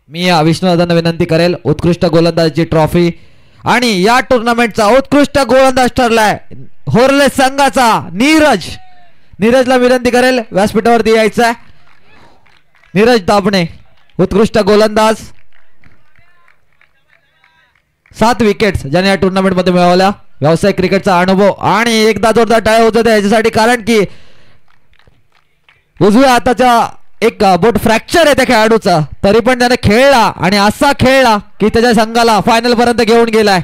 मी विष्णुदादांना विनंती करेल उत्कृष्ट गोलंदाजीची ट्रॉफी आणि या टुर्नामेंटचा उत्कृष्ट गोलंदाज ठरलाय होरले संघाचा नीरज. नीरजला विनंती करेल व्यासपीठावरती यायचं. नीरज दाभणे उत्कृष्ट गोलंदाज, 7 विकेट्स ज्याने या टुर्नामेंट मध्ये मिळवल्या. व्यावसायिक क्रिकेटचा अनुभव आणि एकदा जोरदार टाळ्या होत होत्या याच्यासाठी, कारण की उजव्या हाताच्या एक बोट फ्रॅक्चर आहे त्या खेळाडूचा, तरी पण त्याने खेळला आणि असा खेळला की त्याच्या संघाला फायनल पर्यंत घेऊन गेलाय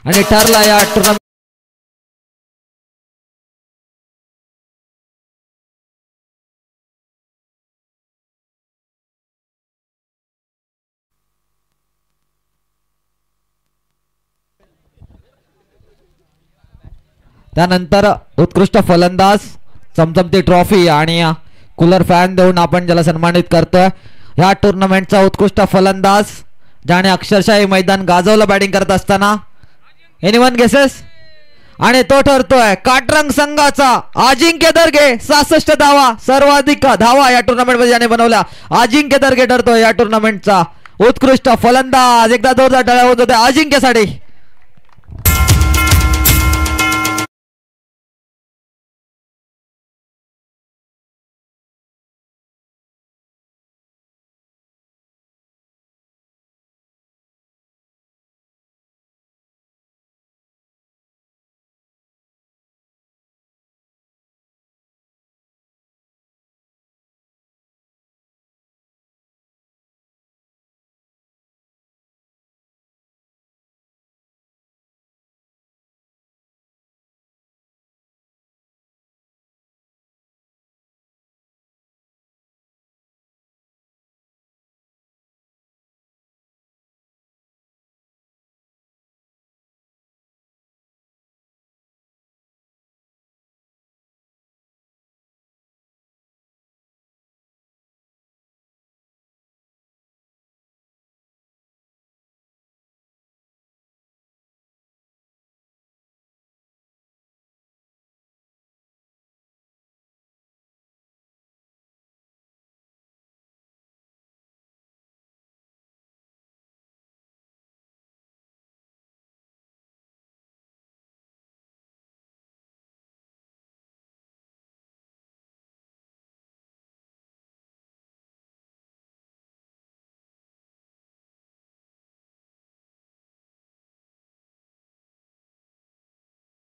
आणि ठरला या टुर्नामेंट. त्यानंतर उत्कृष्ट फलंदाज, चमचमती ट्रॉफी आणि कूलर फॅन देऊन आपण ज्याला सन्मानित करतोय. ह्या टुर्नामेंटचा उत्कृष्ट फलंदाज ज्याने अक्षरशः हे मैदान गाजवलं बॅटिंग करत असताना. Anyone guesses? आणि तो ठरतोय काटरंग संघाचा अजिंक्य दर्गे. 66 धावा, सर्वाधिक धावा या टुर्नामेंट मध्ये ज्याने बनवल्या. अजिंक्य दर्गे ठरतोय या टुर्नामेंटचा उत्कृष्ट फलंदाज. एकदा जोरदार टाळ्या होत होत्या अजिंक्यसाठी.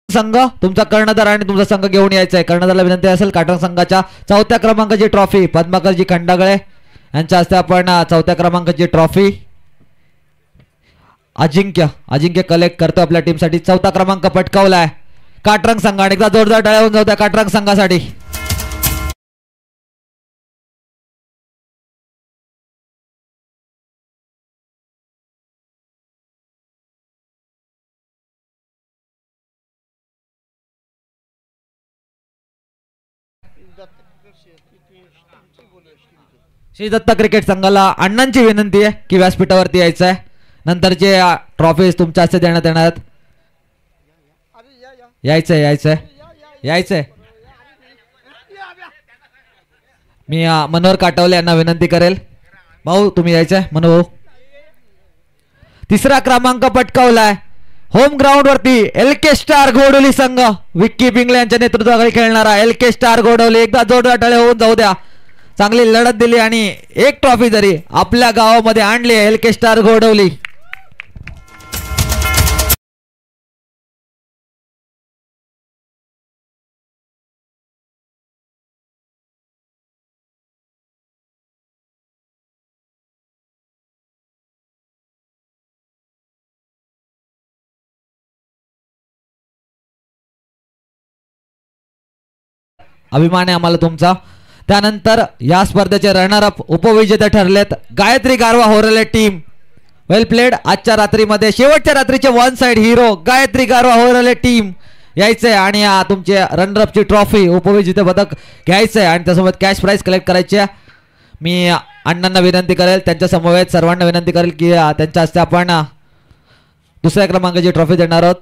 संघ तुमचा कर्णधार आणि तुमचा संघ घेऊन यायचा आहे. कर्णधारला विनंती असेल काटरंग संघाच्या 4थ्या क्रमांकाची ट्रॉफी पद्माकरजी खंडागळे यांच्या हस्ते आपण 4थ्या क्रमांकाची ट्रॉफी अजिंक्य कलेक्ट करतो आपल्या टीमसाठी. 4था क्रमांक पटकावलाय काटरंग संघाने. एकदा जोरदार टाळ्या होऊन जाऊ त्या काटरंग संघासाठी. श्री दत्त क्रिकेट संघाला अण्णांची विनंती आहे की व्यासपीठावरती यायचं आहे. नंतरचे ट्रॉफीज तुमच्या हस्ते देण्यात येणार आहेत. यायचंय. मी मनोहर काटवले यांना विनंती करेल. भाऊ तुम्ही यायचंय मनोहर. 3रा क्रमांक पटकावलाय होम ग्राउंड वरती LK स्टार घोडवली संघ. विक्की पिंगळे यांच्या नेतृत्वाखाली खेळणारा LK स्टार घोडवली. एकदा जोरदार टाळ्या होऊन जाऊ द्या. चांगली लढत दिली आणि एक ट्रॉफी जरी आपल्या गावामध्ये आणली LK स्टार घोडवली. अभिमान आहे आम्हाला तुमचा. त्यानंतर या स्पर्धेचे रनर अप उपविजेते ठरलेत गायत्री गारवा होरले टीम. Well played. आजच्या रात्रीमध्ये शेवटच्या रात्रीचे 1 साइड हिरो गायत्री गारवा होरले टीम यायचंय आणि तुमचे रनर अपची ट्रॉफी उपविजेते पदक घ्यायचंय आणि त्यासोबत कॅश प्राइज कलेक्ट करायची. मी अण्णांना विनंती करेल, त्यांच्या समवेत सर्वांना विनंती करेल की त्यांच्या हस्ते आपण 2ऱ्या क्रमांकाची ट्रॉफी देणार आहोत.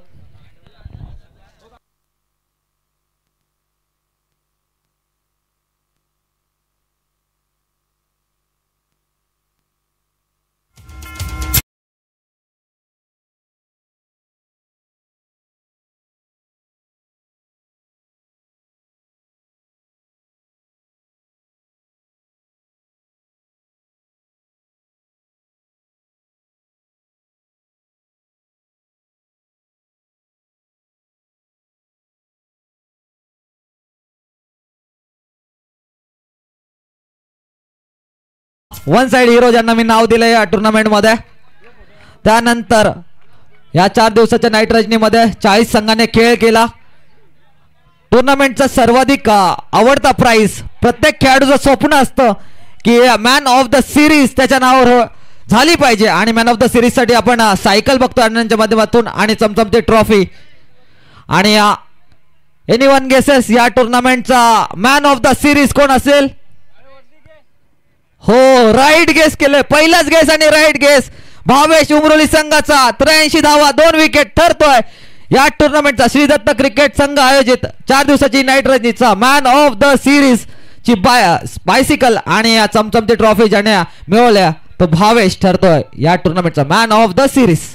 वन साइड हिरो ज्यांना मी नाव दिलं या टुर्नामेंट मध्ये. त्यानंतर या 4 दिवसाच्या नाईट रजनीमध्ये 40 संघाने खेळ केला. टुर्नामेंटचा सर्वाधिक आवडता प्राइज, प्रत्येक खेळाडूचं स्वप्न असतं की मॅन ऑफ द सिरीज त्याच्या नावावर झाली पाहिजे आणि मॅन ऑफ द सिरीज साठी आपण सायकल बघतो अण्णांच्या माध्यमातून आणि चमचमती ट्रॉफी. आणि एनीवन गेसेस या टुर्नामेंटचा मॅन ऑफ द सिरीज कोण असेल? हो, राईट गेस केले, पहिलाच गेस आणि राईट गेस. भावेश उमरोली संघाचा 83 धावा 2 विकेट ठरतोय या टुर्नामेंटचा. श्री दत्त क्रिकेट संघ आयोजित 4 दिवसाची नाईट रजनीचा मॅन ऑफ द सिरीज ची बायसिकल आणि या चमचमती ट्रॉफी ज्याने मिळवल्या तो भावेश ठरतोय या टुर्नामेंटचा man of the series.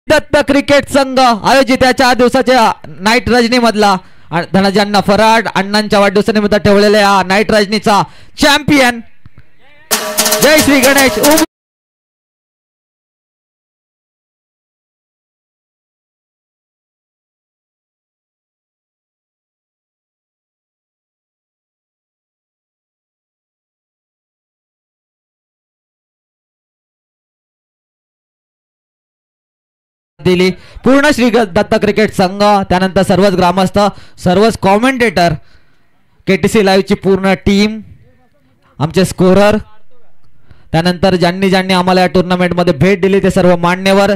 Datta cricket संघ आयोजित या 4 दिवसाच्या नाईट रजनी मधला धनजयांना फराड अण्णांच्या वाढदिवसानिमित्त ठेवलेल्या नाईट रजनीचा चॅम्पियन जय श्री गणेश दिली पूर्ण श्री दत्त क्रिकेट संघ. त्यानंतर सर्वच ग्रामस्थ, सर्वच कॉमेंटेटर, केटीसी लाईव्ह ची पूर्ण टीम, आमचे स्कोरर, त्यानंतर ज्यांनी आम्हाला या टुर्नामेंट मध्ये भेट दिली ते सर्व मान्यवर.